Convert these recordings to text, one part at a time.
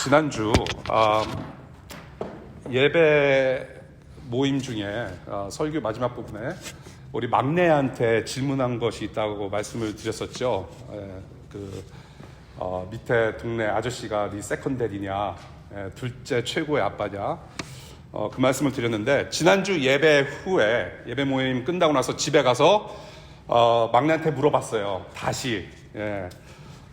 지난주 예배 모임 중에 설교 마지막 부분에 우리 막내한테 질문한 것이 있다고 말씀을 드렸었죠. 밑에 동네 아저씨가 네 세컨데리냐, 둘째 최고의 아빠냐, 그 말씀을 드렸는데, 지난주 예배 후에 예배 모임 끝나고 나서 집에 가서 막내한테 물어봤어요. 다시.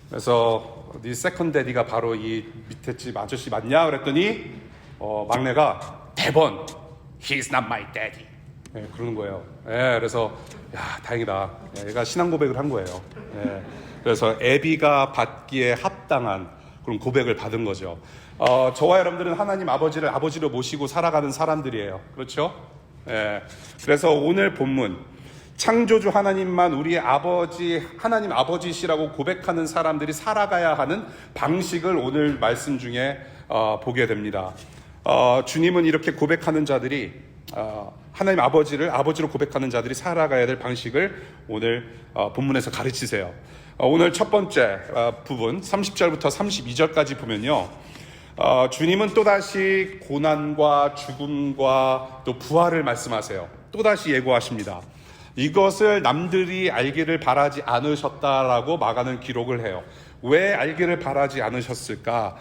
그래서 네 세컨데디가 바로 이 밑에 집 아저씨 맞냐? 그랬더니 막내가 대번 He's not my daddy. 그러는 거예요. 그래서 다행이다. 얘가 신앙 고백을 한 거예요. 그래서 애비가 받기에 합당한 그런 고백을 받은 거죠. 저와 여러분들은 하나님 아버지를 아버지로 모시고 살아가는 사람들이에요. 그렇죠? 그래서 오늘 본문, 창조주 하나님만 우리의 아버지, 하나님 아버지시라고 고백하는 사람들이 살아가야 하는 방식을 오늘 말씀 중에 보게 됩니다. 주님은 이렇게 고백하는 자들이, 하나님 아버지를 아버지로 고백하는 자들이 살아가야 될 방식을 오늘 본문에서 가르치세요. 오늘 첫 번째 부분 30절부터 32절까지 보면요, 주님은 또다시 고난과 죽음과 또 부활을 말씀하세요. 또다시 예고하십니다. 이것을 남들이 알기를 바라지 않으셨다라고 마가는 기록을 해요. 왜 알기를 바라지 않으셨을까?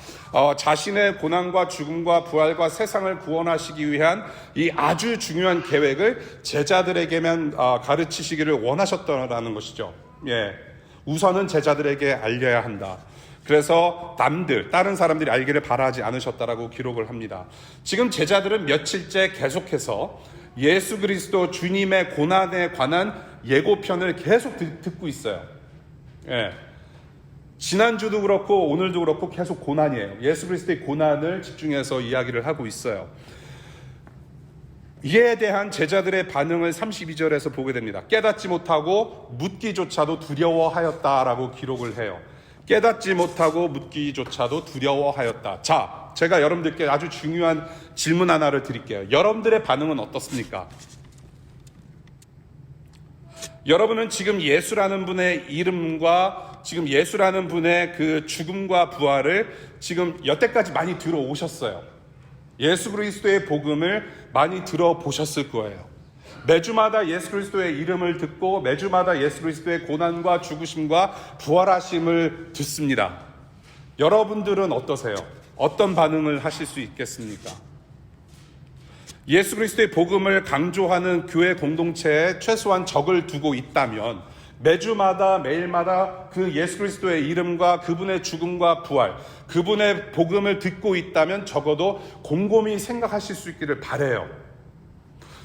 자신의 고난과 죽음과 부활과 세상을 구원하시기 위한 이 아주 중요한 계획을 제자들에게만 가르치시기를 원하셨다라는 것이죠. 우선은 제자들에게 알려야 한다. 그래서 다른 사람들이 알기를 바라지 않으셨다라고 기록을 합니다. 지금 제자들은 며칠째 계속해서 예수 그리스도 주님의 고난에 관한 예고편을 계속 듣고 있어요. 지난주도 그렇고 오늘도 그렇고 계속 고난이에요. 예수 그리스도의 고난을 집중해서 이야기를 하고 있어요. 이에 대한 제자들의 반응을 32절에서 보게 됩니다. 깨닫지 못하고 묻기조차도 두려워하였다라고 기록을 해요. 깨닫지 못하고 묻기조차도 두려워하였다. 자, 제가 여러분들께 아주 중요한 질문 하나를 드릴게요. 여러분들의 반응은 어떻습니까? 여러분은 지금 예수라는 분의 이름과 지금 예수라는 분의 그 죽음과 부활을 지금 여태까지 많이 들어오셨어요. 예수 그리스도의 복음을 많이 들어보셨을 거예요. 매주마다 예수 그리스도의 이름을 듣고 매주마다 예수 그리스도의 고난과 죽으심과 부활하심을 듣습니다. 여러분들은 어떠세요? 어떤 반응을 하실 수 있겠습니까? 예수 그리스도의 복음을 강조하는 교회 공동체에 최소한 적을 두고 있다면, 매주마다 매일마다 그 예수 그리스도의 이름과 그분의 죽음과 부활, 그분의 복음을 듣고 있다면 적어도 곰곰이 생각하실 수 있기를 바라요.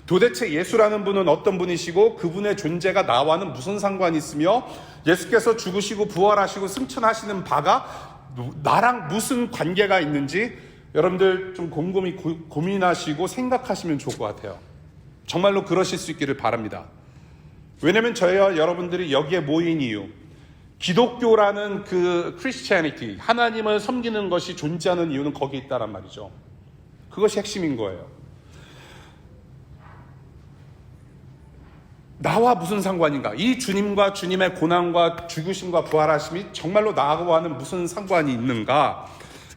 도대체 예수라는 분은 어떤 분이시고 그분의 존재가 나와는 무슨 상관이 있으며 예수께서 죽으시고 부활하시고 승천하시는 바가 나랑 무슨 관계가 있는지 여러분들 좀 곰곰이 고민하시고 생각하시면 좋을 것 같아요. 정말로 그러실 수 있기를 바랍니다. 왜냐면 저희와 여러분들이 여기에 모인 이유, 기독교라는 그 크리스티애니티, 하나님을 섬기는 것이 존재하는 이유는 거기에 있다란 말이죠. 그것이 핵심인 거예요. 나와 무슨 상관인가? 이 주님과 주님의 고난과 죽으심과 부활하심이 정말로 나와는 무슨 상관이 있는가?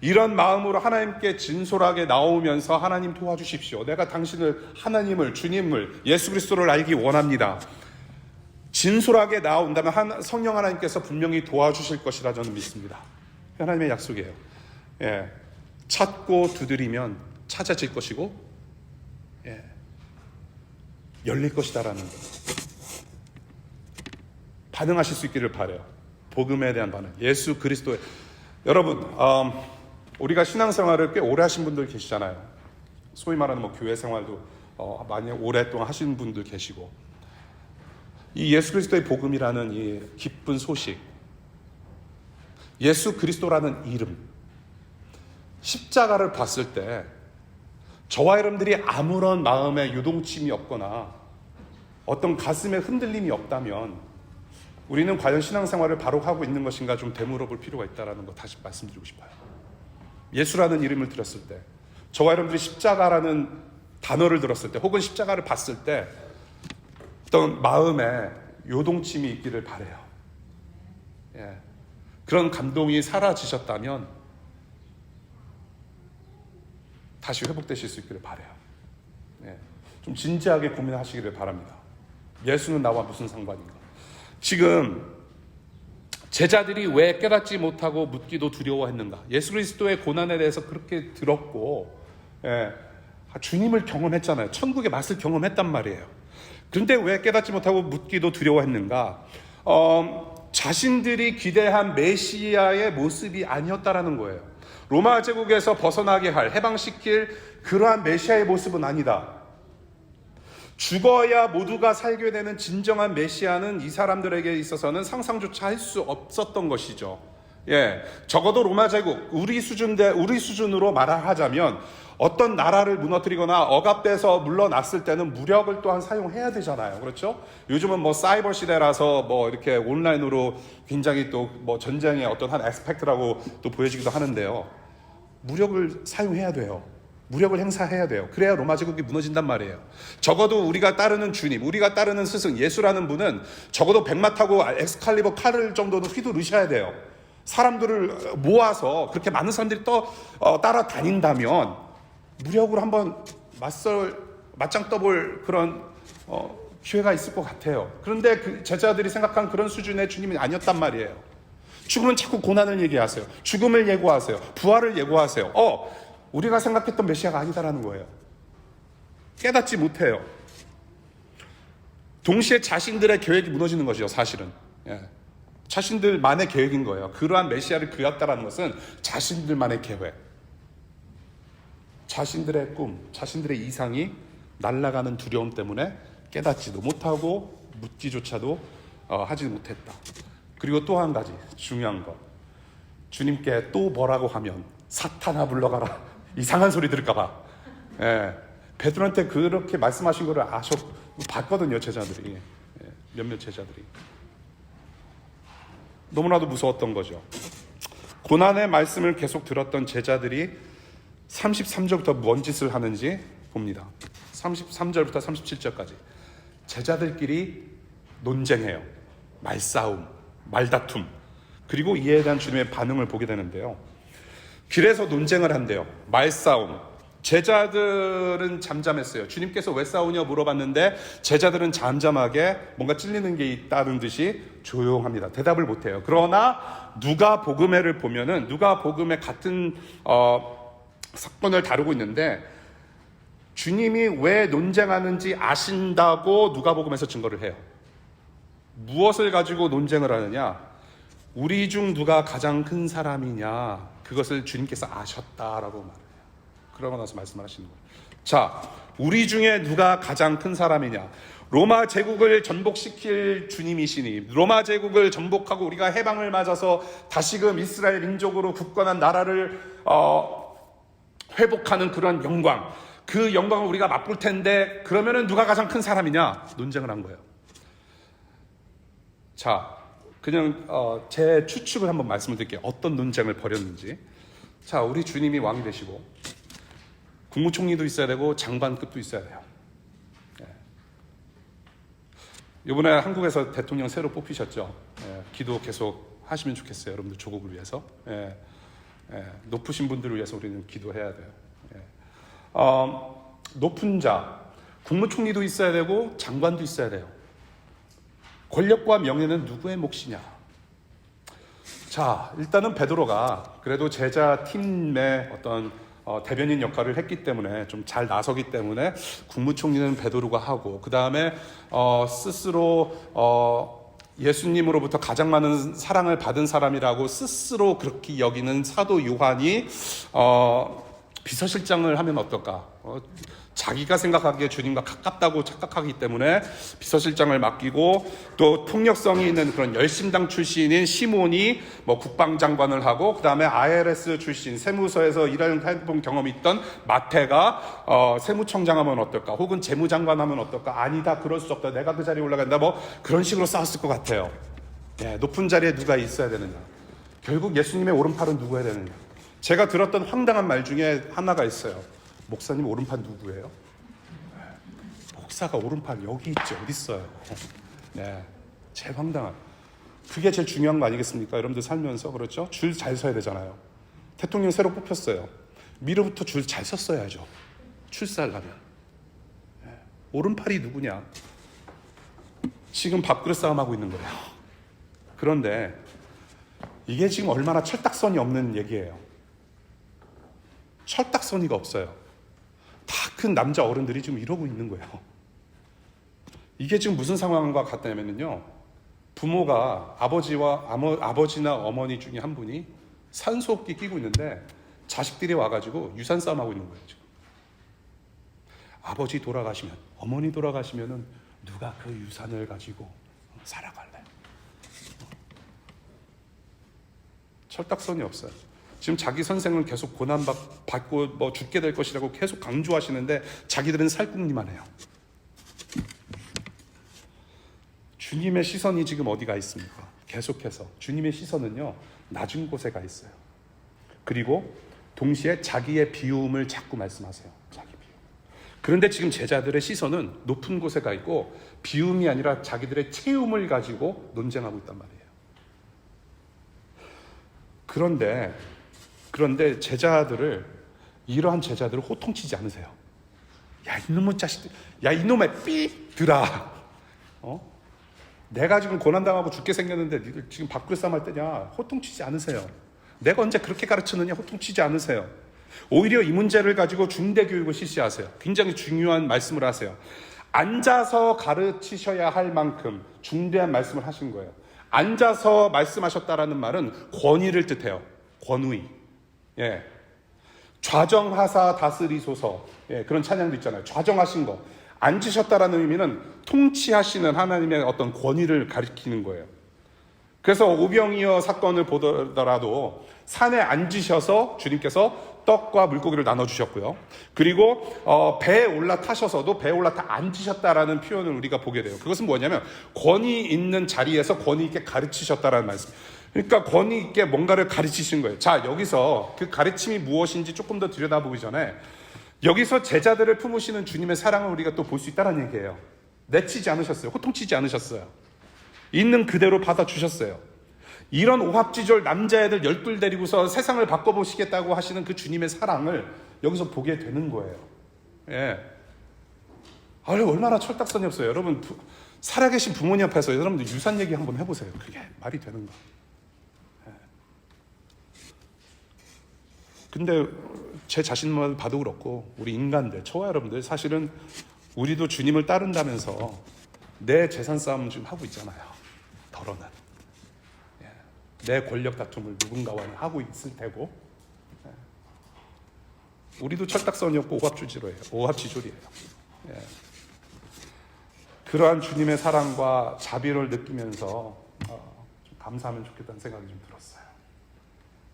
이런 마음으로 하나님께 진솔하게 나오면서 하나님 도와주십시오. 내가 당신을, 하나님을, 주님을, 예수 그리스도를 알기 원합니다. 진솔하게 나온다면 성령 하나님께서 분명히 도와주실 것이라 저는 믿습니다. 하나님의 약속이에요. 찾고 두드리면 찾아질 것이고 열릴 것이다라는 거. 반응하실 수 있기를 바라요. 복음에 대한 반응. 예수 그리스도의, 여러분, 우리가 신앙생활을 꽤 오래 하신 분들 계시잖아요. 소위 말하는 교회 생활도 많이 오랫동안 하신 분들 계시고, 이 예수 그리스도의 복음이라는 이 기쁜 소식, 예수 그리스도라는 이름, 십자가를 봤을 때 저와 여러분들이 아무런 마음에 요동침이 없거나 어떤 가슴에 흔들림이 없다면 우리는 과연 신앙생활을 바로 하고 있는 것인가 좀 되물어볼 필요가 있다는 거 다시 말씀드리고 싶어요. 예수라는 이름을 들었을 때, 저와 여러분들이 십자가라는 단어를 들었을 때, 혹은 십자가를 봤을 때 어떤 마음에 요동침이 있기를 바라요. 그런 감동이 사라지셨다면 다시 회복되실 수 있기를 바라요. 예. 좀 진지하게 고민하시기를 바랍니다. 예수는 나와 무슨 상관인가? 지금 제자들이 왜 깨닫지 못하고 묻기도 두려워했는가? 예수 그리스도의 고난에 대해서 그렇게 들었고, 예, 주님을 경험했잖아요. 천국의 맛을 경험했단 말이에요. 그런데 왜 깨닫지 못하고 묻기도 두려워했는가? 자신들이 기대한 메시아의 모습이 아니었다라는 거예요. 로마 제국에서 벗어나게 할, 해방시킬 그러한 메시아의 모습은 아니다. 죽어야 모두가 살게 되는 진정한 메시아는 이 사람들에게 있어서는 상상조차 할 수 없었던 것이죠. 예, 적어도 로마 제국, 우리 수준으로 말하자면 어떤 나라를 무너뜨리거나 억압돼서 물러났을 때는 무력을 또한 사용해야 되잖아요. 그렇죠? 요즘은 뭐 사이버 시대라서 뭐 이렇게 온라인으로 굉장히 또 뭐 전쟁의 어떤 한 에스펙트라고 또 보여지기도 하는데요. 무력을 사용해야 돼요. 무력을 행사해야 돼요. 그래야 로마 제국이 무너진단 말이에요. 적어도 우리가 따르는 주님, 우리가 따르는 스승 예수라는 분은 적어도 백마 타고 엑스칼리버 칼을 정도는 휘두르셔야 돼요. 사람들을 모아서 그렇게 많은 사람들이 따라다닌다면 무력으로 한번 맞짱 떠볼 그런 기회가 있을 것 같아요. 그런데 그 제자들이 생각한 그런 수준의 주님이 아니었단 말이에요. 죽으면 자꾸 고난을 얘기하세요. 죽음을 예고하세요. 부활을 예고하세요. 우리가 생각했던 메시아가 아니다라는 거예요. 깨닫지 못해요. 동시에 자신들의 계획이 무너지는 것이죠, 사실은. 예. 자신들만의 계획인 거예요. 그러한 메시아를 그렸다라는 것은 자신들만의 계획, 자신들의 꿈, 자신들의 이상이 날아가는 두려움 때문에 깨닫지도 못하고 묻기조차도 하지 못했다. 그리고 또 한 가지 중요한 것, 주님께 또 뭐라고 하면 사탄아 불러가라, 이상한 소리 들을까봐. 예, 베드로한테 그렇게 말씀하신 거를 봤거든요, 제자들이. 예, 몇몇 제자들이. 너무나도 무서웠던 거죠. 고난의 말씀을 계속 들었던 제자들이 33절부터 뭔 짓을 하는지 봅니다. 33절부터 37절까지 제자들끼리 논쟁해요. 말싸움, 말다툼, 그리고 이에 대한 주님의 반응을 보게 되는데요. 길에서 논쟁을 한대요. 말싸움. 제자들은 잠잠했어요. 주님께서 왜 싸우냐 물어봤는데 제자들은 잠잠하게 뭔가 찔리는 게 있다는 듯이 조용합니다. 대답을 못해요. 그러나 누가복음에를 보면은 누가복음의 같은 사건을 다루고 있는데 주님이 왜 논쟁하는지 아신다고 누가복음에서 증거를 해요. 무엇을 가지고 논쟁을 하느냐? 우리 중 누가 가장 큰 사람이냐? 그것을 주님께서 아셨다라고 말해요. 그러고 나서 말씀하시는 거예요. 자, 우리 중에 누가 가장 큰 사람이냐? 로마 제국을 전복시킬 주님이시니, 로마 제국을 전복하고 우리가 해방을 맞아서 다시금 이스라엘 민족으로 굳건한 나라를 회복하는 그런 영광, 그 영광을 우리가 맛볼 텐데 그러면은 누가 가장 큰 사람이냐? 논쟁을 한 거예요. 자, 그냥 제 추측을 한번 말씀을 드릴게요. 어떤 논쟁을 벌였는지. 자, 우리 주님이 왕이 되시고 국무총리도 있어야 되고 장관급도 있어야 돼요. 예. 이번에 한국에서 대통령 새로 뽑히셨죠. 예. 기도 계속 하시면 좋겠어요. 여러분들 조국을 위해서. 예. 예. 높으신 분들을 위해서 우리는 기도해야 돼요. 예. 높은 자, 국무총리도 있어야 되고 장관도 있어야 돼요. 권력과 명예는 누구의 몫이냐? 자, 일단은 베드로가 그래도 제자 팀의 어떤 대변인 역할을 했기 때문에 좀 잘 나서기 때문에 국무총리는 베드로가 하고, 그 다음에 스스로 예수님으로부터 가장 많은 사랑을 받은 사람이라고 스스로 그렇게 여기는 사도 요한이 비서실장을 하면 어떨까? 자기가 생각하기에 주님과 가깝다고 착각하기 때문에 비서실장을 맡기고, 또 통역성이 있는 그런 열심당 출신인 시몬이 뭐 국방장관을 하고, 그 다음에 IRS 출신 세무서에서 일하는 해본 경험이 있던 마태가 세무청장 하면 어떨까? 혹은 재무장관 하면 어떨까? 아니다, 그럴 수 없다, 내가 그 자리에 올라간다, 뭐 그런 식으로 싸웠을 것 같아요. 예, 높은 자리에 누가 있어야 되느냐? 결국 예수님의 오른팔은 누구 해야 되느냐? 제가 들었던 황당한 말 중에 하나가 있어요. 목사님 오른팔 누구예요? 목사가 오른팔 여기 있지 어디 있어요? 네, 제일 황당한. 그게 제일 중요한 거 아니겠습니까? 여러분들 살면서. 그렇죠? 줄 잘 서야 되잖아요. 대통령 새로 뽑혔어요. 미리부터 줄 잘 섰어야죠. 출세하려면. 오른팔이 누구냐? 지금 밥그릇 싸움하고 있는 거예요. 그런데 이게 지금 얼마나 철딱선이 없는 얘기예요. 철딱서니가 없어요. 다 큰 남자 어른들이 지금 이러고 있는 거예요. 이게 지금 무슨 상황과 같냐면요, 부모가 아버지나 어머니 중에 한 분이 산소호흡기 끼고 있는데 자식들이 와가지고 유산 싸움하고 있는 거예요. 지금 아버지 돌아가시면, 어머니 돌아가시면은 누가 그 유산을 가지고 살아갈래? 철딱선이 없어요. 지금 자기 선생은 계속 고난받고 뭐 죽게 될 것이라고 계속 강조하시는데 자기들은 살궁리만 해요. 주님의 시선이 지금 어디가 있습니까? 계속해서 주님의 시선은요, 낮은 곳에 가 있어요. 그리고 동시에 자기의 비움을 자꾸 말씀하세요. 자기 비움. 그런데 지금 제자들의 시선은 높은 곳에 가 있고 비움이 아니라 자기들의 체움을 가지고 논쟁하고 있단 말이에요. 그런데 이러한 제자들을 호통치지 않으세요. 야, 이놈의 자식들, 야, 이놈의 삐들아, 내가 지금 고난당하고 죽게 생겼는데 니들 지금 밥그릇 싸움 할 때냐? 호통치지 않으세요. 내가 언제 그렇게 가르쳤느냐? 호통치지 않으세요. 오히려 이 문제를 가지고 중대교육을 실시하세요. 굉장히 중요한 말씀을 하세요. 앉아서 가르치셔야 할 만큼 중대한 말씀을 하신 거예요. 앉아서 말씀하셨다라는 말은 권위를 뜻해요. 권위. 예. 좌정하사 다스리소서. 예, 그런 찬양도 있잖아요. 좌정하신 거. 앉으셨다라는 의미는 통치하시는 하나님의 어떤 권위를 가리키는 거예요. 그래서 오병이어 사건을 보더라도 산에 앉으셔서 주님께서 떡과 물고기를 나눠주셨고요. 그리고 배에 올라타셔서도 배에 올라타 앉으셨다라는 표현을 우리가 보게 돼요. 그것은 뭐냐면 권위 있는 자리에서 권위 있게 가르치셨다라는 말씀. 그러니까 권위 있게 뭔가를 가르치신 거예요. 자, 여기서 그 가르침이 무엇인지 조금 더 들여다보기 전에 여기서 제자들을 품으시는 주님의 사랑을 우리가 또 볼 수 있다는 얘기예요. 내치지 않으셨어요. 호통치지 않으셨어요. 있는 그대로 받아주셨어요. 이런 오합지졸 남자애들 12 데리고서 세상을 바꿔보시겠다고 하시는 그 주님의 사랑을 여기서 보게 되는 거예요. 예. 얼마나 철딱선이 없어요. 여러분, 살아계신 부모님 앞에서 여러분들 유산 얘기 한번 해보세요. 그게 말이 되는가. 예. 근데 제 자신만 봐도 그렇고 우리 인간들, 저와 여러분들 사실은 우리도 주님을 따른다면서 내 재산 싸움 좀 하고 있잖아요. 덜어는. 예. 내 권력 다툼을 누군가와는 하고 있을 테고. 예. 우리도 철딱선이 없고 오합지졸이에요. 예. 그러한 주님의 사랑과 자비를 느끼면서 좀 감사하면 좋겠다는 생각이 좀 들었어요.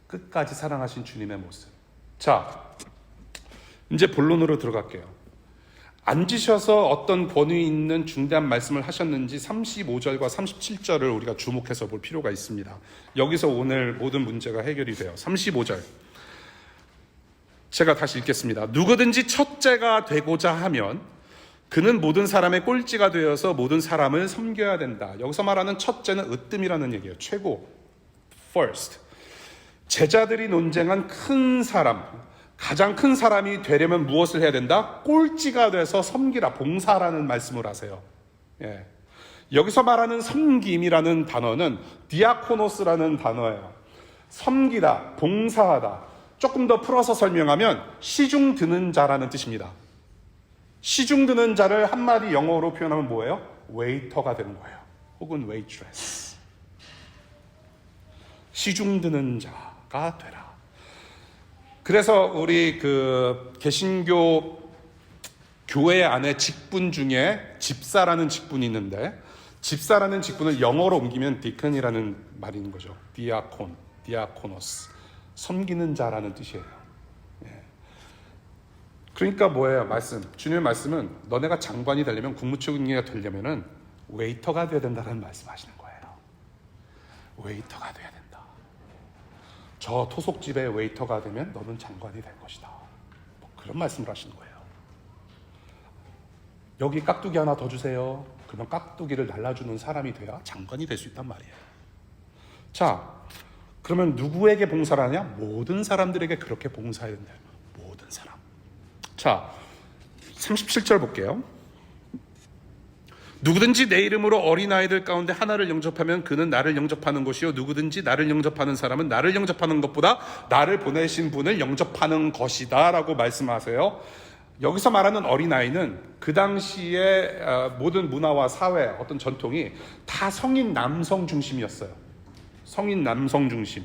끝까지 사랑하신 주님의 모습. 자, 이제 본론으로 들어갈게요. 앉으셔서 어떤 권위 있는 중대한 말씀을 하셨는지 35절과 37절을 우리가 주목해서 볼 필요가 있습니다. 여기서 오늘 모든 문제가 해결이 돼요. 35절. 제가 다시 읽겠습니다. 누구든지 첫째가 되고자 하면 그는 모든 사람의 꼴찌가 되어서 모든 사람을 섬겨야 된다. 여기서 말하는 첫째는 으뜸이라는 얘기예요. 최고. first. 제자들이 논쟁한 큰 사람, 가장 큰 사람이 되려면 무엇을 해야 된다? 꼴찌가 돼서 섬기라, 봉사라는 말씀을 하세요. 예. 여기서 말하는 섬김이라는 단어는 디아코노스라는 단어예요. 섬기다, 봉사하다. 조금 더 풀어서 설명하면 시중 드는 자라는 뜻입니다. 시중 드는 자를 한마디 영어로 표현하면 뭐예요? 웨이터가 되는 거예요. 혹은 웨이트레스. 시중 드는 자가 되라. 그래서 우리 개신교 교회 안에 직분 중에 집사라는 직분이 있는데, 집사라는 직분을 영어로 옮기면 디컨이라는 말이 있는 거죠. 디아코노스. 섬기는 자라는 뜻이에요. 예. 그러니까 뭐예요? 주님의 말씀은 너네가 장관이 되려면, 국무총리가 되려면은 웨이터가 돼야 된다는 말씀하시는 거예요. 웨이터가 돼야 된다. 저 토속집의 웨이터가 되면 너는 장관이 될 것이다. 그런 말씀을 하시는 거예요. 여기 깍두기 하나 더 주세요. 그러면 깍두기를 날라주는 사람이 돼야 장관이 될 수 있단 말이에요. 자, 그러면 누구에게 봉사를 하냐? 모든 사람들에게 그렇게 봉사해야 된다. 사람. 자, 37절 볼게요. 누구든지 내 이름으로 어린아이들 가운데 하나를 영접하면 그는 나를 영접하는 것이요 누구든지 나를 영접하는 사람은 나를 영접하는 것보다 나를 보내신 분을 영접하는 것이다 라고 말씀하세요. 여기서 말하는 어린아이는 그 당시에 모든 문화와 사회, 어떤 전통이 다 성인 남성 중심이었어요. 성인 남성 중심.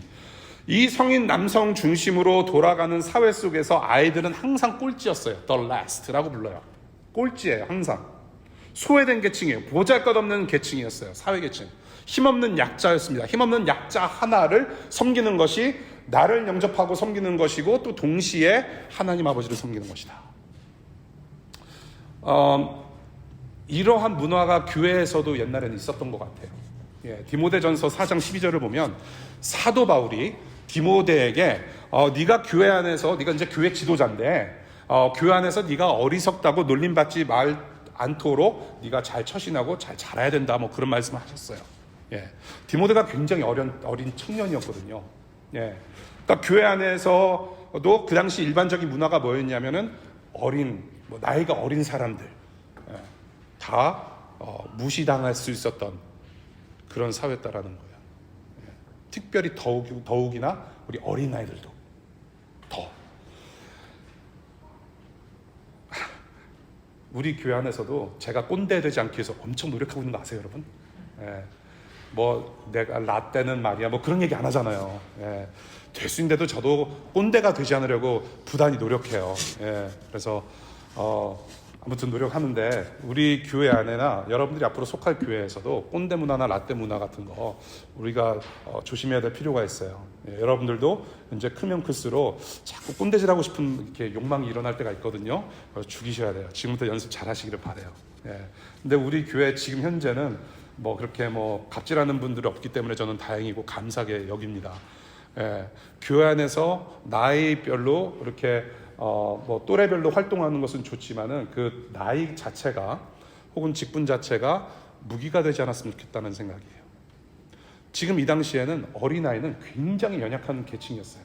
이 성인 남성 중심으로 돌아가는 사회 속에서 아이들은 항상 꼴찌였어요. The last라고 불러요. 꼴찌예요, 항상. 소외된 계층이에요. 보잘것없는 계층이었어요. 사회 계층. 힘없는 약자였습니다. 힘없는 약자 하나를 섬기는 것이 나를 영접하고 섬기는 것이고 또 동시에 하나님 아버지를 섬기는 것이다. 이러한 문화가 교회에서도 옛날에는 있었던 것 같아요. 예, 디모데전서 4장 12절을 보면 사도 바울이 디모데에게 네가 교회 안에서 네가 이제 교회 지도자인데 교회 안에서 네가 어리석다고 놀림받지 않도록 네가 잘 처신하고 잘 자라야 된다. 뭐 그런 말씀을 하셨어요. 예, 디모데가 굉장히 어린 청년이었거든요. 예, 그러니까 교회 안에서도 그 당시 일반적인 문화가 뭐였냐면은 나이가 어린 사람들 다 무시당할 수 있었던 그런 사회였다라는 거예요. 특별히 더욱이나 우리 어린아이들도 더. 우리 교회 안에서도 제가 꼰대 되지 않기 위해서 엄청 노력하고 있는 거 아세요, 여러분? 예. 뭐 내가 라떼는 말이야 뭐 그런 얘기 안 하잖아요. 예. 될 수 있는데도 저도 꼰대가 되지 않으려고 부단히 노력해요. 예. 그래서 아무튼 노력하는데 우리 교회 안에나 여러분들이 앞으로 속할 교회에서도 꼰대 문화나 라떼 문화 같은 거 우리가 조심해야 될 필요가 있어요. 예, 여러분들도 이제 크면 클수록 자꾸 꼰대질하고 싶은 이렇게 욕망이 일어날 때가 있거든요. 죽이셔야 돼요. 지금부터 연습 잘 하시기를 바라요. 예. 근데 우리 교회 지금 현재는 뭐 그렇게 뭐 갑질하는 분들이 없기 때문에 저는 다행이고 감사하게 여깁니다. 예. 교회 안에서 나이별로 이렇게 뭐 또래별로 활동하는 것은 좋지만은 그 나이 자체가 혹은 직분 자체가 무기가 되지 않았으면 좋겠다는 생각이에요. 지금 이 당시에는 어린아이는 굉장히 연약한 계층이었어요.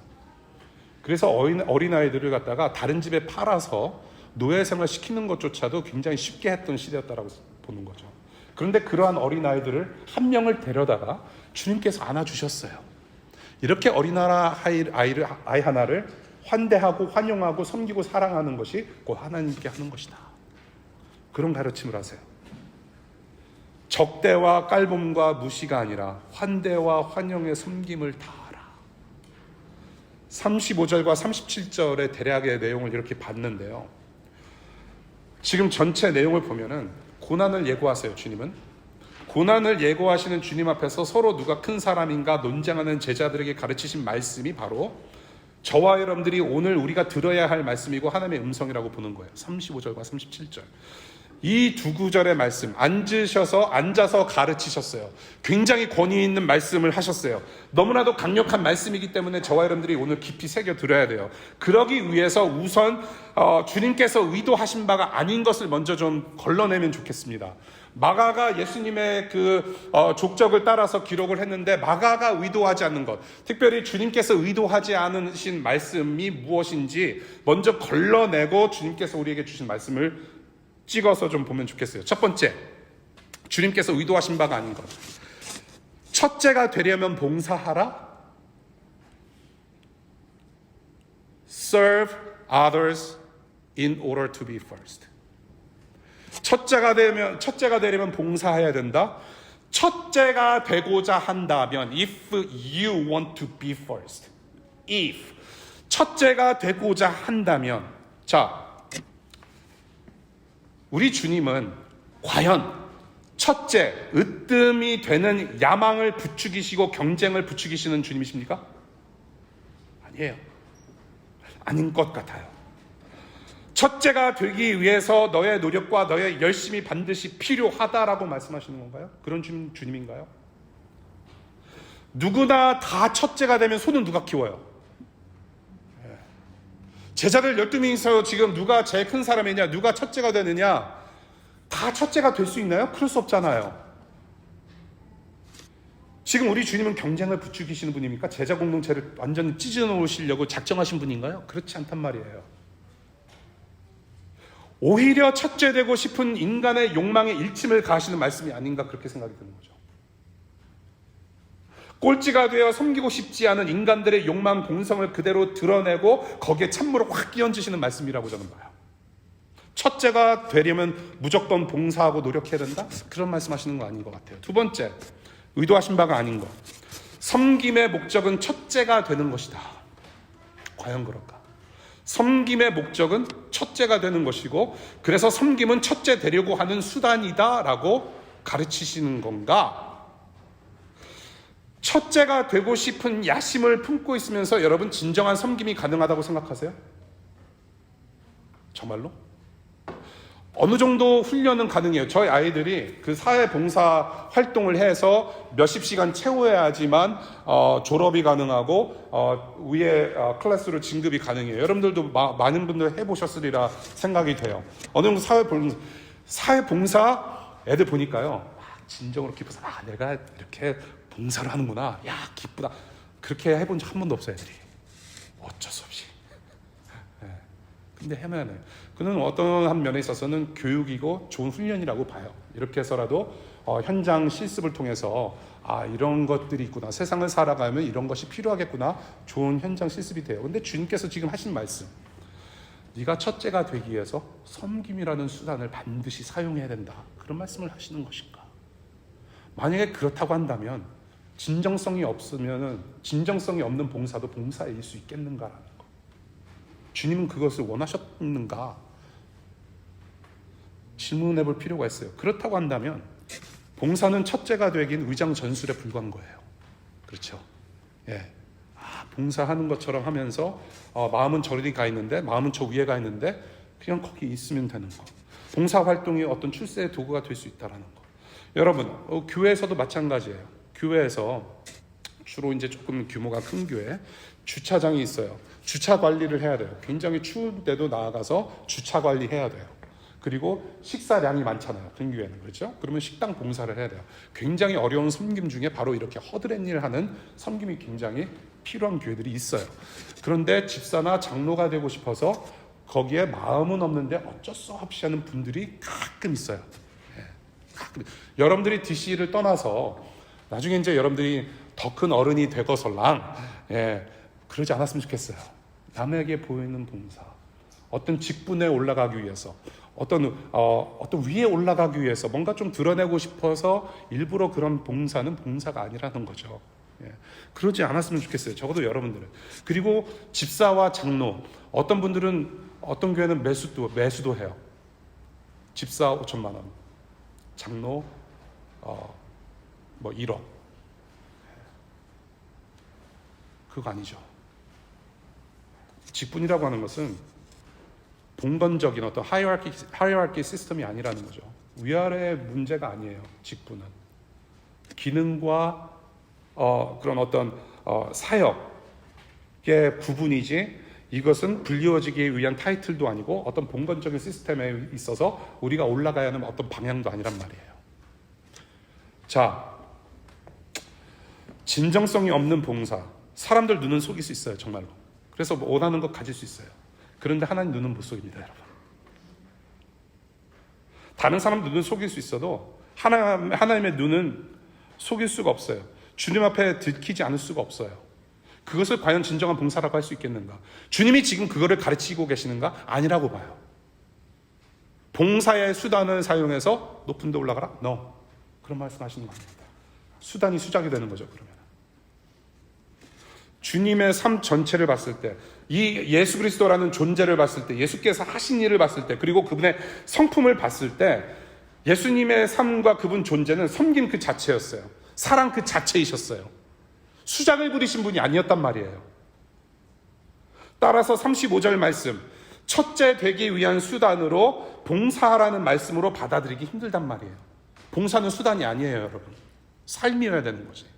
그래서 어린아이들을 갖다가 다른 집에 팔아서 노예생활 시키는 것조차도 굉장히 쉽게 했던 시대였다라고 보는 거죠. 그런데 그러한 어린아이들을 한 명을 데려다가 주님께서 안아주셨어요. 이렇게 아이 하나를 환대하고 환영하고 섬기고 사랑하는 것이 곧 하나님께 하는 것이다. 그런 가르침을 하세요. 적대와 깔봄과 무시가 아니라 환대와 환영의 섬김을 다하라. 35절과 37절의 대략의 내용을 이렇게 봤는데요. 지금 전체 내용을 보면은 고난을 예고하세요. 주님은 고난을 예고하시는 주님 앞에서 서로 누가 큰 사람인가 논쟁하는 제자들에게 가르치신 말씀이 바로 저와 여러분들이 오늘 우리가 들어야 할 말씀이고 하나님의 음성이라고 보는 거예요. 35절과 37절. 이 두 구절의 말씀, 앉아서 가르치셨어요. 굉장히 권위 있는 말씀을 하셨어요. 너무나도 강력한 말씀이기 때문에 저와 여러분들이 오늘 깊이 새겨 들어야 돼요. 그러기 위해서 우선 주님께서 의도하신 바가 아닌 것을 먼저 좀 걸러내면 좋겠습니다. 마가가 예수님의 그 족적을 따라서 기록을 했는데 마가가 의도하지 않는 것, 특별히 주님께서 의도하지 않으신 말씀이 무엇인지 먼저 걸러내고 주님께서 우리에게 주신 말씀을 찍어서 좀 보면 좋겠어요. 첫 번째, 주님께서 의도하신 바가 아닌 것. 첫째가 되려면 봉사하라. Serve others in order to be first. 첫째가 되려면 봉사해야 된다. 첫째가 되고자 한다면, if you want to be first, if 첫째가 되고자 한다면, 자, 우리 주님은 과연 첫째, 으뜸이 되는 야망을 부추기시고 경쟁을 부추기시는 주님이십니까? 아니에요. 아닌 것 같아요. 첫째가 되기 위해서 너의 노력과 너의 열심이 반드시 필요하다라고 말씀하시는 건가요? 그런 주님인가요? 누구나 다 첫째가 되면 손은 누가 키워요? 제자들 12명이서 지금 누가 제일 큰 사람이냐, 누가 첫째가 되느냐, 다 첫째가 될 수 있나요? 그럴 수 없잖아요. 지금 우리 주님은 경쟁을 부추기시는 분입니까? 제자 공동체를 완전히 찢어 놓으시려고 작정하신 분인가요? 그렇지 않단 말이에요. 오히려 첫째 되고 싶은 인간의 욕망의 일침을 가하시는 말씀이 아닌가 그렇게 생각이 드는 거죠. 꼴찌가 되어 섬기고 싶지 않은 인간들의 욕망, 본성을 그대로 드러내고 거기에 찬물을 확 끼얹으시는 말씀이라고 저는 봐요. 첫째가 되려면 무조건 봉사하고 노력해야 된다? 그런 말씀하시는 거 아닌 것 같아요. 두 번째, 의도하신 바가 아닌 것. 섬김의 목적은 첫째가 되는 것이다. 과연 그럴까? 섬김의 목적은 첫째가 되는 것이고, 그래서 섬김은 첫째 되려고 하는 수단이다 라고 가르치시는 건가? 첫째가 되고 싶은 야심을 품고 있으면서 여러분 진정한 섬김이 가능하다고 생각하세요? 정말로? 어느 정도 훈련은 가능해요. 저희 아이들이 그 사회봉사 활동을 해서 몇십 시간 채워야지만 졸업이 가능하고 위에 클래스로 진급이 가능해요. 여러분들도 많은 분들 해보셨으리라 생각이 돼요. 어느 정도 사회봉사 애들 보니까요, 막 진정으로 기뻐서 내가 이렇게 봉사를 하는구나, 야 기쁘다, 그렇게 해본 적 한 번도 없어요. 애들이 어쩔 수 없이. 근데 해내야 해요. 그는 어떤 한 면에 있어서는 교육이고 좋은 훈련이라고 봐요. 이렇게 해서라도 현장 실습을 통해서 이런 것들이 있구나, 세상을 살아가면 이런 것이 필요하겠구나, 좋은 현장 실습이 돼요. 근데 주님께서 지금 하신 말씀, 네가 첫째가 되기 위해서 섬김이라는 수단을 반드시 사용해야 된다, 그런 말씀을 하시는 것인가? 만약에 그렇다고 한다면 진정성이 없는 봉사도 봉사일 수 있겠는가라는 거. 주님은 그것을 원하셨는가? 질문해 볼 필요가 있어요. 그렇다고 한다면 봉사는 첫째가 되긴 의장전술에 불과한 거예요. 그렇죠? 예. 봉사하는 것처럼 하면서 마음은 저리 가 있는데, 마음은 저 위에 가 있는데 그냥 거기 있으면 되는 거. 봉사활동이 어떤 출세의 도구가 될 수 있다는 거. 여러분, 교회에서도 마찬가지예요. 교회에서 주로 이제 조금 규모가 큰 교회, 주차장이 있어요. 주차 관리를 해야 돼요. 굉장히 추울 때도 나아가서 주차 관리해야 돼요. 그리고 식사량이 많잖아요. 큰 교회는. 그렇죠? 그러면 식당 봉사를 해야 돼요. 굉장히 어려운 섬김 중에 바로 이렇게 허드렛 일을 하는 섬김이 굉장히 필요한 교회들이 있어요. 그런데 집사나 장로가 되고 싶어서 거기에 마음은 없는데 어쩔 수 없이 하는 분들이 가끔 있어요. 가끔. 여러분들이 DC를 떠나서 나중에 이제 여러분들이 더 큰 어른이 되고설랑 그러지 않았으면 좋겠어요. 남에게 보이는 봉사, 어떤 직분에 올라가기 위해서, 어떤 위에 올라가기 위해서 뭔가 좀 드러내고 싶어서 일부러 그런 봉사는 봉사가 아니라는 거죠. 그러지 않았으면 좋겠어요. 적어도 여러분들은. 그리고 집사와 장로, 어떤 분들은 어떤 교회는 매수도 해요. 집사 5천만 원, 장로 1억. 그거 아니죠. 직분이라고 하는 것은 봉건적인 어떤 하이어라키 시스템이 아니라는 거죠. 위아래의 문제가 아니에요. 직분은 기능과 그런 어떤 사역의 부분이지, 이것은 불리워지기 위한 타이틀도 아니고 어떤 봉건적인 시스템에 있어서 우리가 올라가야 하는 어떤 방향도 아니란 말이에요. 자, 진정성이 없는 봉사, 사람들 눈은 속일 수 있어요. 정말로. 그래서 원하는 것 가질 수 있어요. 그런데 하나님 눈은 못 속입니다. 여러분, 다른 사람 눈은 속일 수 있어도 하나님의 눈은 속일 수가 없어요. 주님 앞에 들키지 않을 수가 없어요. 그것을 과연 진정한 봉사라고 할 수 있겠는가? 주님이 지금 그거를 가르치고 계시는가? 아니라고 봐요. 봉사의 수단을 사용해서 높은 데 올라가라? No. 그런 말씀하시는 거 아닙니다. 수단이 수작이 되는 거죠. 그러면 주님의 삶 전체를 봤을 때, 이 예수 그리스도라는 존재를 봤을 때, 예수께서 하신 일을 봤을 때, 그리고 그분의 성품을 봤을 때, 예수님의 삶과 그분 존재는 섬김 그 자체였어요. 사랑 그 자체이셨어요. 수작을 부리신 분이 아니었단 말이에요. 따라서 35절 말씀, 첫째 되기 위한 수단으로 봉사하라는 말씀으로 받아들이기 힘들단 말이에요. 봉사는 수단이 아니에요, 여러분. 삶이어야 되는 거지.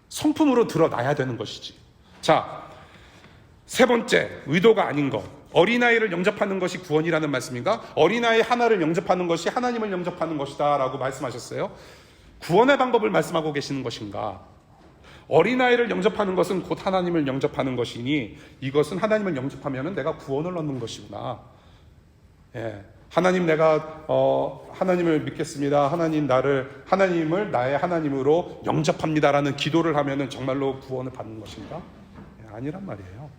성품으로 드러나야 되는 것이지. 자, 세 번째, 의도가 아닌 것. 어린아이를 영접하는 것이 구원이라는 말씀인가? 어린아이 하나를 영접하는 것이 하나님을 영접하는 것이다 라고 말씀하셨어요. 구원의 방법을 말씀하고 계시는 것인가? 어린아이를 영접하는 것은 곧 하나님을 영접하는 것이니 이것은 하나님을 영접하면 내가 구원을 얻는 것이구나. 하나님 내가 하나님을 믿겠습니다. 하나님을 나의 하나님으로 영접합니다라는 기도를 하면은 정말로 구원을 받는 것인가? 아니란 말이에요.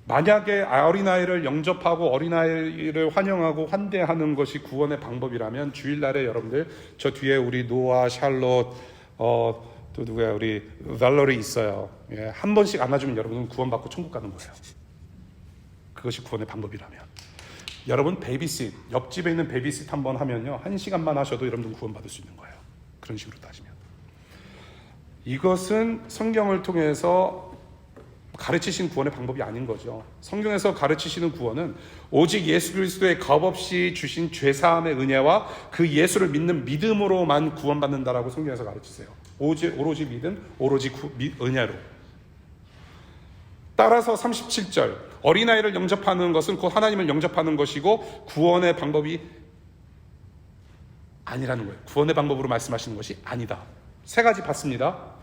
만약에 어린아이를 영접하고 어린아이를 환영하고 환대하는 것이 구원의 방법이라면 주일날에 여러분들 저 뒤에 우리 노아, 샬롯, 또 누구야 우리 밸러리 있어요. 한 번씩 안아주면 여러분은 구원받고 천국 가는 거예요. 그것이 구원의 방법이라면. 여러분 베이비sit, 옆집에 있는 베이비sit 한번 하면요 1시간만 하셔도 여러분은 구원받을 수 있는 거예요. 그런 식으로 따지면. 이것은 성경을 통해서 가르치신 구원의 방법이 아닌 거죠. 성경에서 가르치시는 구원은 오직 예수 그리스도의 값없이 주신 죄사함의 은혜와 그 예수를 믿는 믿음으로만 구원받는다라고 성경에서 가르치세요. 오로지 믿음, 오로지 은혜로. 따라서 37절 어린아이를 영접하는 것은 곧 하나님을 영접하는 것이고 구원의 방법이 아니라는 거예요. 구원의 방법으로 말씀하시는 것이 아니다. 3가지 봤습니다.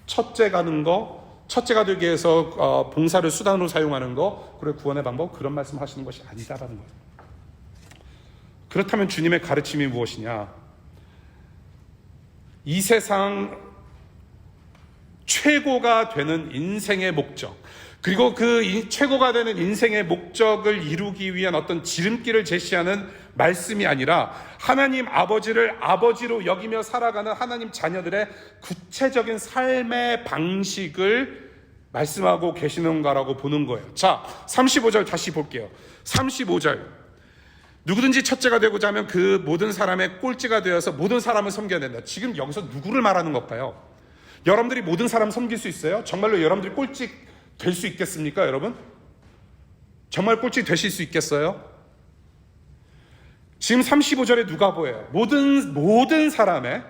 첫째 가는 거, 첫째가 되기 위해서 봉사를 수단으로 사용하는 거, 그리고 구원의 방법, 그런 말씀하시는 것이 아니다라는 거예요. 그렇다면 주님의 가르침이 무엇이냐? 이 세상 최고가 되는 인생의 목적, 그리고 그 최고가 되는 인생의 목적을 이루기 위한 어떤 지름길을 제시하는 말씀이 아니라 하나님 아버지를 아버지로 여기며 살아가는 하나님 자녀들의 구체적인 삶의 방식을 말씀하고 계시는가라고 보는 거예요. 자, 35절 다시 볼게요. 35절 누구든지 첫째가 되고자 하면 그 모든 사람의 꼴찌가 되어서 모든 사람을 섬겨야 된다. 지금 여기서 누구를 말하는 걸까요? 여러분들이 모든 사람 섬길 수 있어요? 정말로 여러분들이 꼴찌 될 수 있겠습니까, 여러분? 정말 꼴찌 되실 수 있겠어요? 지금 35절에 누가 보여요? 모든 사람의,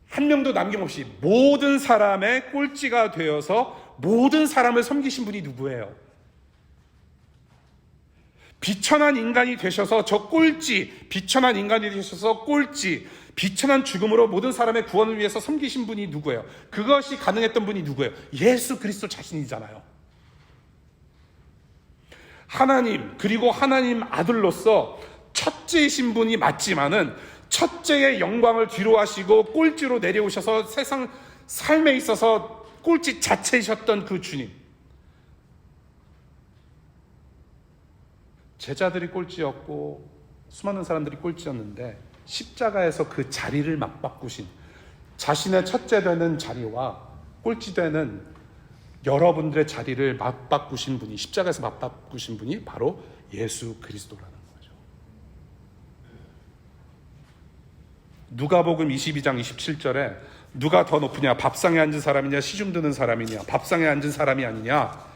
한 명도 남김없이 모든 사람의 꼴찌가 되어서 모든 사람을 섬기신 분이 누구예요? 비천한 인간이 되셔서 비천한 인간이 되셔서 꼴찌, 비천한 죽음으로 모든 사람의 구원을 위해서 섬기신 분이 누구예요? 그것이 가능했던 분이 누구예요? 예수 그리스도 자신이잖아요. 하나님, 그리고 하나님 아들로서 첫째이신 분이 맞지만은 첫째의 영광을 뒤로 하시고 꼴찌로 내려오셔서 세상 삶에 있어서 꼴찌 자체이셨던 그 주님. 제자들이 꼴찌였고 수많은 사람들이 꼴찌였는데 십자가에서 그 자리를 맞바꾸신, 자신의 첫째 되는 자리와 꼴찌 되는 여러분들의 자리를 맞바꾸신 분이, 십자가에서 맞바꾸신 분이 바로 예수 그리스도라는 거죠. 누가복음 22장 27절에 누가 더 높으냐, 밥상에 앉은 사람이냐, 시중 드는 사람이냐, 밥상에 앉은 사람이 아니냐,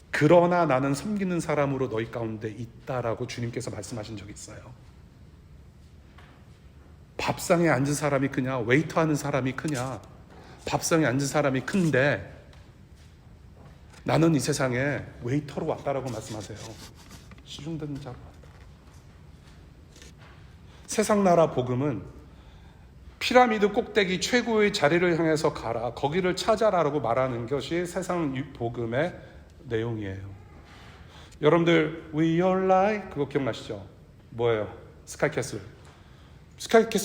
그러나 나는 섬기는 사람으로 너희 가운데 있다라고 주님께서 말씀하신 적이 있어요. 밥상에 앉은 사람이 크냐, 웨이터 하는 사람이 크냐, 밥상에 앉은 사람이 큰데 나는 이 세상에 웨이터로 왔다라고 말씀하세요. 시중 드는 자로 왔다. 세상 나라 복음은 피라미드 꼭대기 최고의 자리를 향해서 가라, 거기를 찾아라라고 말하는 것이 세상 복음의 내용이에요. 여러분들 We Are Light 그거 기억나시죠? 뭐예요? 스카이캐슬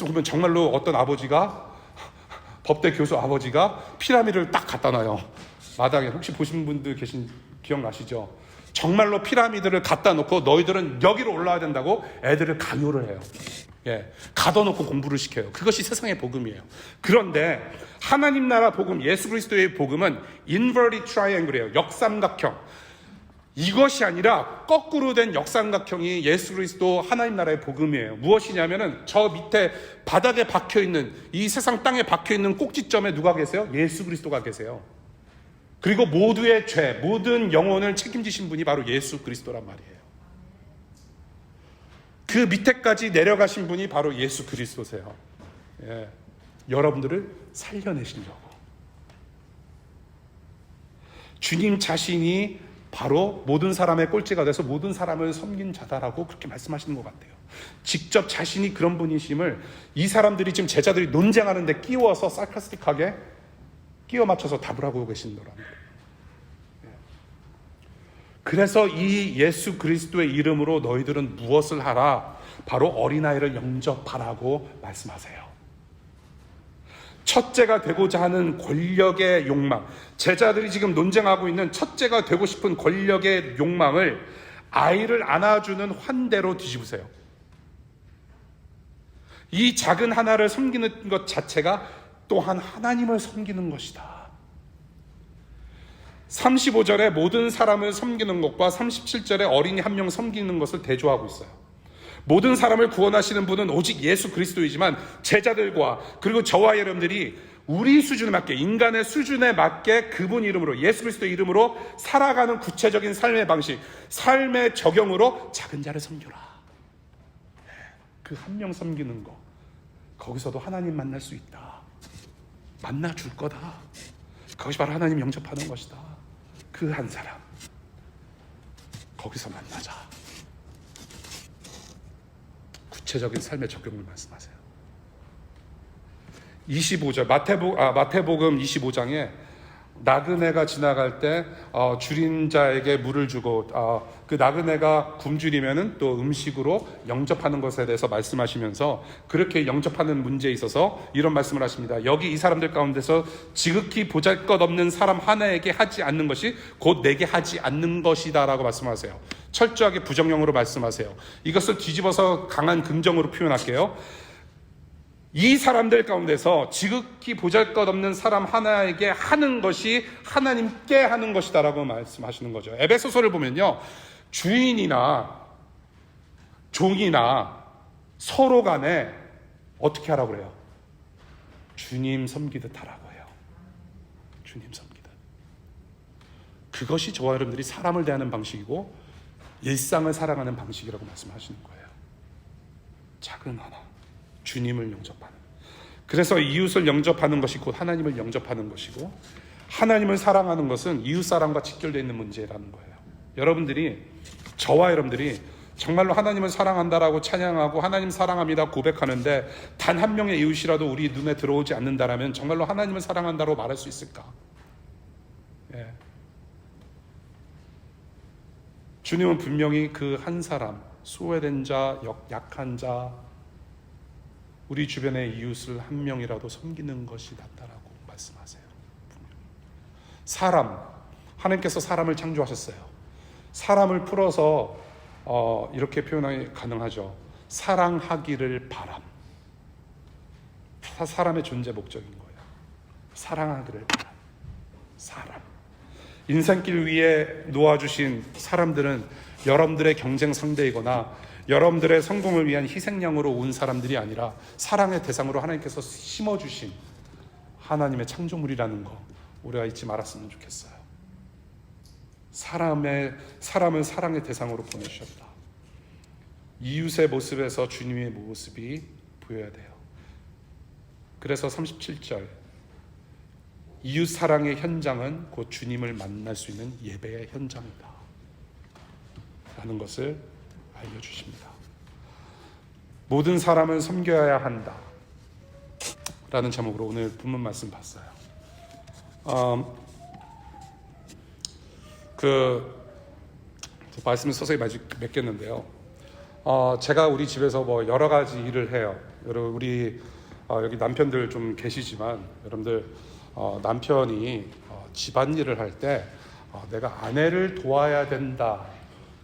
보면 정말로 어떤 아버지가, 법대 교수 아버지가 피라미드를 딱 갖다 놔요. 마당에. 혹시 보신 분들 기억나시죠? 정말로 피라미드를 갖다 놓고 너희들은 여기로 올라와야 된다고 애들을 강요를 해요. 가둬놓고 공부를 시켜요. 그것이 세상의 복음이에요. 그런데 하나님 나라 복음, 예수 그리스도의 복음은 inverted triangle이에요. 역삼각형. 이것이 아니라 거꾸로 된 역삼각형이 예수 그리스도 하나님 나라의 복음이에요. 무엇이냐면은 저 밑에 바닥에 박혀있는, 이 세상 땅에 박혀있는 꼭지점에 누가 계세요? 예수 그리스도가 계세요. 그리고 모두의 죄, 모든 영혼을 책임지신 분이 바로 예수 그리스도란 말이에요. 그 밑에까지 내려가신 분이 바로 예수 그리스도세요. 여러분들을 살려내시려고. 주님 자신이 바로 모든 사람의 꼴찌가 돼서 모든 사람을 섬긴 자다라고 그렇게 말씀하시는 것 같아요. 직접 자신이 그런 분이심을 이 사람들이 지금 제자들이 논쟁하는데 끼워서 sarcastic하게 끼워 맞춰서 답을 하고 계신 거랍니다. 그래서 이 예수 그리스도의 이름으로 너희들은 무엇을 하라? 바로 어린아이를 영접하라고 말씀하세요. 첫째가 되고자 하는 권력의 욕망, 제자들이 지금 논쟁하고 있는 첫째가 되고 싶은 권력의 욕망을 아이를 안아주는 환대로 뒤집으세요. 이 작은 하나를 섬기는 것 자체가 또한 하나님을 섬기는 것이다. 35절에 모든 사람을 섬기는 것과 37절에 어린이 한 명 섬기는 것을 대조하고 있어요. 모든 사람을 구원하시는 분은 오직 예수 그리스도이지만 제자들과 그리고 저와 여러분들이 우리 수준에 맞게, 인간의 수준에 맞게 그분 이름으로, 예수 그리스도의 이름으로 살아가는 구체적인 삶의 방식, 삶의 적용으로 작은 자를 섬겨라. 그 한 명 섬기는 거, 거기서도 하나님 만날 수 있다. 만나줄 거다. 그것이 바로 하나님 영접하는 것이다. 그 한 사람, 거기서 만나자. 구체적인 삶의 적용을 말씀하세요. 25절 마태복음 25장에 나그네가 지나갈 때 줄인 자에게 물을 주고 그 나그네가 굶주리면은 또 음식으로 영접하는 것에 대해서 말씀하시면서 그렇게 영접하는 문제에 있어서 이런 말씀을 하십니다. 여기 이 사람들 가운데서 지극히 보잘것없는 사람 하나에게 하지 않는 것이 곧 내게 하지 않는 것이다 라고 말씀하세요. 철저하게 부정형으로 말씀하세요. 이것을 뒤집어서 강한 긍정으로 표현할게요. 이 사람들 가운데서 지극히 보잘것없는 사람 하나에게 하는 것이 하나님께 하는 것이다 라고 말씀하시는 거죠. 에베소서를 보면요, 주인이나 종이나 서로 간에 어떻게 하라고 그래요? 주님 섬기듯 하라고 해요. 주님 섬기듯. 그것이 저와 여러분들이 사람을 대하는 방식이고 일상을 살아가는 방식이라고 말씀하시는 거예요. 작은 하나, 주님을 영접하는. 그래서 이웃을 영접하는 것이 곧 하나님을 영접하는 것이고, 하나님을 사랑하는 것은 이웃사랑과 직결되어 있는 문제라는 거예요. 여러분들이, 저와 여러분들이 정말로 하나님을 사랑한다라고 찬양하고 하나님 사랑합니다 고백하는데 단 한 명의 이웃이라도 우리 눈에 들어오지 않는다라면 정말로 하나님을 사랑한다고 말할 수 있을까? 예. 주님은 분명히 그 한 사람, 소외된 자, 약한 자, 우리 주변의 이웃을 한 명이라도 섬기는 것이 낫다라고 말씀하세요. 사람, 하나님께서 사람을 창조하셨어요. 사람을 풀어서 이렇게 표현이 가능하죠. 사랑하기를 바람. 사람의 존재 목적인 거예요. 사랑하기를 바람. 사람. 인생길 위에 놓아주신 사람들은 여러분들의 경쟁 상대이거나 여러분들의 성공을 위한 희생양으로 온 사람들이 아니라 사랑의 대상으로 하나님께서 심어주신 하나님의 창조물이라는 거 우리가 잊지 말았으면 좋겠어요. 사람을 사랑의 대상으로 보내주셨다. 이웃의 모습에서 주님의 모습이 보여야 돼요. 그래서 37절, 이웃 사랑의 현장은 곧 주님을 만날 수 있는 예배의 현장이다 라는 것을 알려주십니다. 모든 사람을 섬겨야 한다 라는 제목으로 오늘 본문 말씀 봤어요. 말씀을 서서히 맺겠는데요. 제가 우리 집에서 뭐 여러 가지 일을 해요. 우리 여기 남편들 좀 계시지만 여러분들 남편이 집안일을 할 때 내가 아내를 도와야 된다,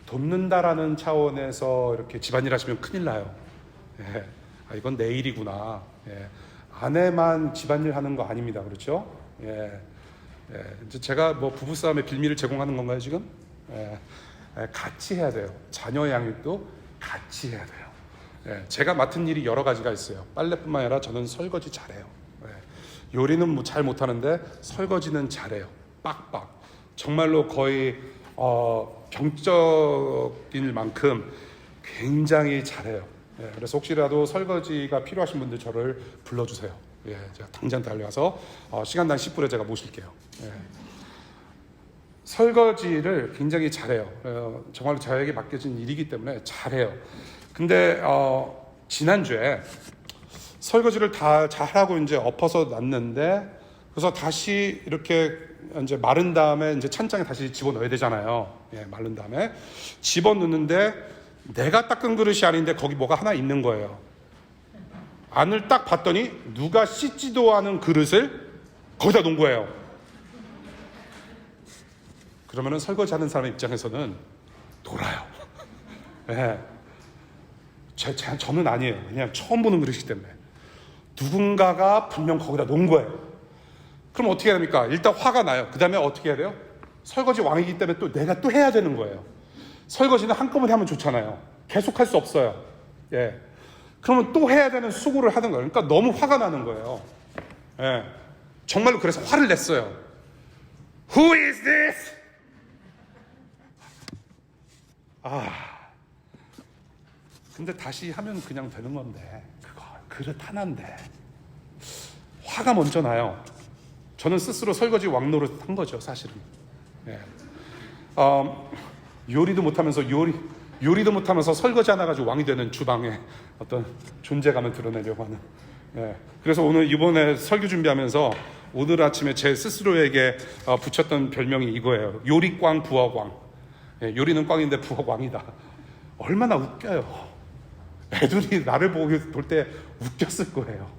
돕는다라는 차원에서 이렇게 집안일 하시면 큰일 나요. 예. 이건 내 일이구나. 예. 아내만 집안일 하는 거 아닙니다. 그렇죠? 예. 예. 이제 제가 뭐 부부싸움의 빌미를 제공하는 건가요, 지금? 예. 예. 같이 해야 돼요. 자녀 양육도 같이 해야 돼요. 예. 제가 맡은 일이 여러 가지가 있어요. 빨래뿐만 아니라 저는 설거지 잘해요. 예. 요리는 뭐 잘 못하는데 설거지는 잘해요. 빡빡. 정말로 거의 병적일 만큼 굉장히 잘해요. 예, 그래서 혹시라도 설거지가 필요하신 분들 저를 불러주세요. 예, 제가 당장 달려가서 시간당 10분에 제가 모실게요. 예. 설거지를 굉장히 잘해요. 정말로 저에게 맡겨진 일이기 때문에 잘해요. 근데 지난주에 설거지를 다 잘하고 이제 엎어서 놨는데, 그래서 다시 이렇게 이제 마른 다음에 이제 찬장에 다시 집어넣어야 되잖아요. 예, 마른 다음에 집어넣는데 내가 닦은 그릇이 아닌데 거기 뭐가 하나 있는 거예요. 안을 딱 봤더니 누가 씻지도 않은 그릇을 거기다 놓은 거예요. 그러면은 설거지하는 사람 입장에서는 돌아요. 예. 저는 아니에요. 그냥 처음 보는 그릇이기 때문에. 누군가가 분명 거기다 놓은 거예요. 그럼 어떻게 해야 됩니까? 일단 화가 나요. 그 다음에 어떻게 해야 돼요? 설거지 왕이기 때문에 또 내가 또 해야 되는 거예요. 설거지는 한꺼번에 하면 좋잖아요. 계속 할 수 없어요. 예. 그러면 또 해야 되는 수고를 하는 거예요. 그러니까 너무 화가 나는 거예요. 예. 정말로 그래서 화를 냈어요. Who is this? 근데 다시 하면 그냥 되는 건데, 그거 그릇 하나인데 화가 먼저 나요. 저는 스스로 설거지 왕노릇 한 거죠, 사실은. 예. 요리도 못하면서 설거지 하나 가지고 왕이 되는 주방의 어떤 존재감을 드러내려고 하는. 예. 그래서 이번에 설교 준비하면서 오늘 아침에 제 스스로에게 붙였던 별명이 이거예요. 요리꽝 부엌왕. 예, 요리는 꽝인데 부엌 왕이다. 얼마나 웃겨요. 애들이 나를 보고 볼 때 웃겼을 거예요.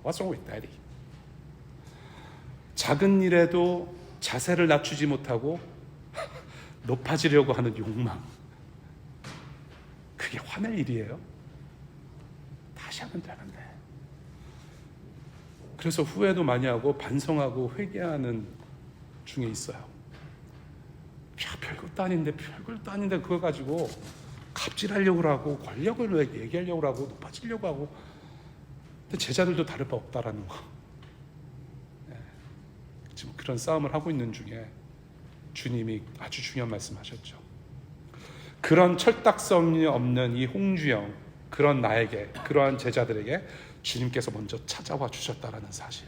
What's wrong with daddy? 작은 일에도 자세를 낮추지 못하고 높아지려고 하는 욕망. 그게 화낼 일이에요? 다시 하면 되는데. 그래서 후회도 많이 하고 반성하고 회개하는 중에 있어요. 별것도 아닌데 그거 가지고 갑질하려고 하고 권력을 얘기하려고 하고 높아지려고 하고. 근데 제자들도 다를 바 없다라는 거. 지금 그런 싸움을 하고 있는 중에 주님이 아주 중요한 말씀하셨죠. 그런 철딱선이 없는 이 홍주영, 그런 나에게, 그러한 제자들에게 주님께서 먼저 찾아와 주셨다라는 사실.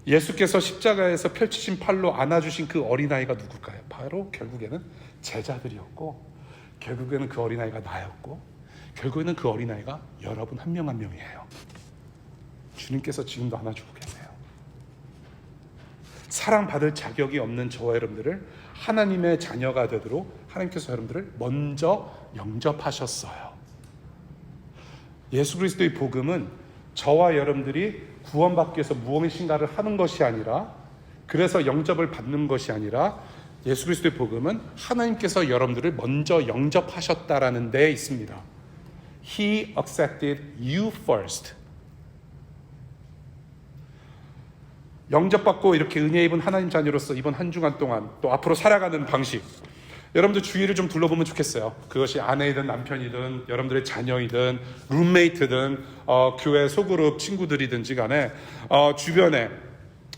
예수께서 십자가에서 펼치신 팔로 안아주신 그 어린아이가 누굴까요? 바로 결국에는 제자들이었고, 결국에는 그 어린아이가 나였고, 결국에는 그 어린아이가 여러분 한 명 한 명이에요. 주님께서 지금도 안아주고 계세요. 사랑받을 자격이 없는 저와 여러분들을 하나님의 자녀가 되도록 하나님께서 여러분들을 먼저 영접하셨어요. 예수 그리스도의 복음은 저와 여러분들이 구원받기 위해서 무엇인가를 하는 것이 아니라, 그래서 영접을 받는 것이 아니라, 예수 그리스도의 복음은 하나님께서 여러분들을 먼저 영접하셨다라는 데에 있습니다. He accepted you first. 영접받고 이렇게 은혜 입은 하나님 자녀로서 이번 한 주간 동안 또 앞으로 살아가는 방식, 여러분들 주위를 좀 둘러보면 좋겠어요. 그것이 아내이든 남편이든 여러분들의 자녀이든 룸메이트든 교회 소그룹 친구들이든지 간에 주변에,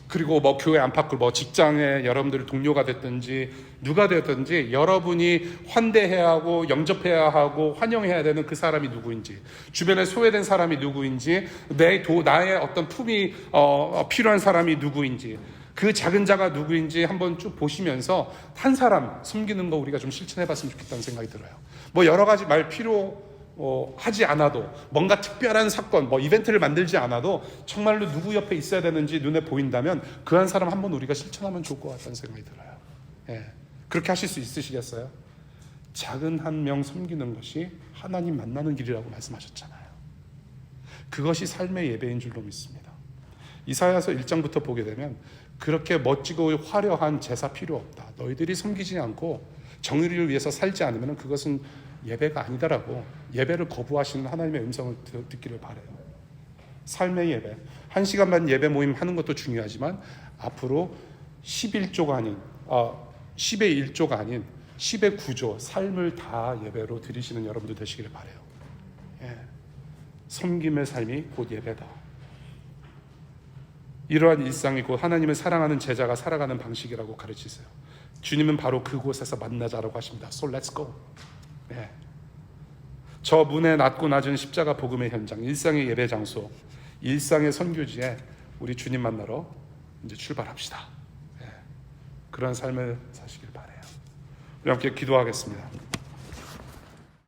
그리고 뭐 교회 안팎, 뭐 직장에 여러분들이 동료가 됐든지 누가 되었든지 여러분이 환대해야 하고 영접해야 하고 환영해야 되는 그 사람이 누구인지, 주변에 소외된 사람이 누구인지, 나의 어떤 품이 필요한 사람이 누구인지, 그 작은 자가 누구인지 한번 쭉 보시면서 한 사람 섬기는 거 우리가 좀 실천해봤으면 좋겠다는 생각이 들어요. 뭐 여러 가지 말 필요 하지 않아도, 뭔가 특별한 사건, 뭐 이벤트를 만들지 않아도 정말로 누구 옆에 있어야 되는지 눈에 보인다면 그 한 사람 한번 우리가 실천하면 좋을 것 같다는 생각이 들어요. 예. 그렇게 하실 수 있으시겠어요? 작은 한 명 섬기는 것이 하나님 만나는 길이라고 말씀하셨잖아요. 그것이 삶의 예배인 줄로 믿습니다. 이사야서 1장부터 보게 되면 그렇게 멋지고 화려한 제사 필요 없다. 너희들이 섬기지 않고 정의를 위해서 살지 않으면 그것은 예배가 아니다라고, 예배를 거부하시는 하나님의 음성을 듣기를 바라요. 삶의 예배, 1시간 반 예배 모임 하는 것도 중요하지만 앞으로 11조가 아닌 10의 1조가 아닌 10의 9조 삶을 다 예배로 드리시는 여러분들 되시기를 바라요. 예. 섬김의 삶이 곧 예배다. 이러한 일상이 곧 하나님을 사랑하는 제자가 살아가는 방식이라고 가르치세요. 주님은 바로 그곳에서 만나자라고 하십니다. So let's go. 네. 저 문에 낮고 낮은 십자가 복음의 현장, 일상의 예배 장소, 일상의 선교지에 우리 주님 만나러 이제 출발합시다. 네. 그런 삶을 사시길 바라요. 우리 함께 기도하겠습니다.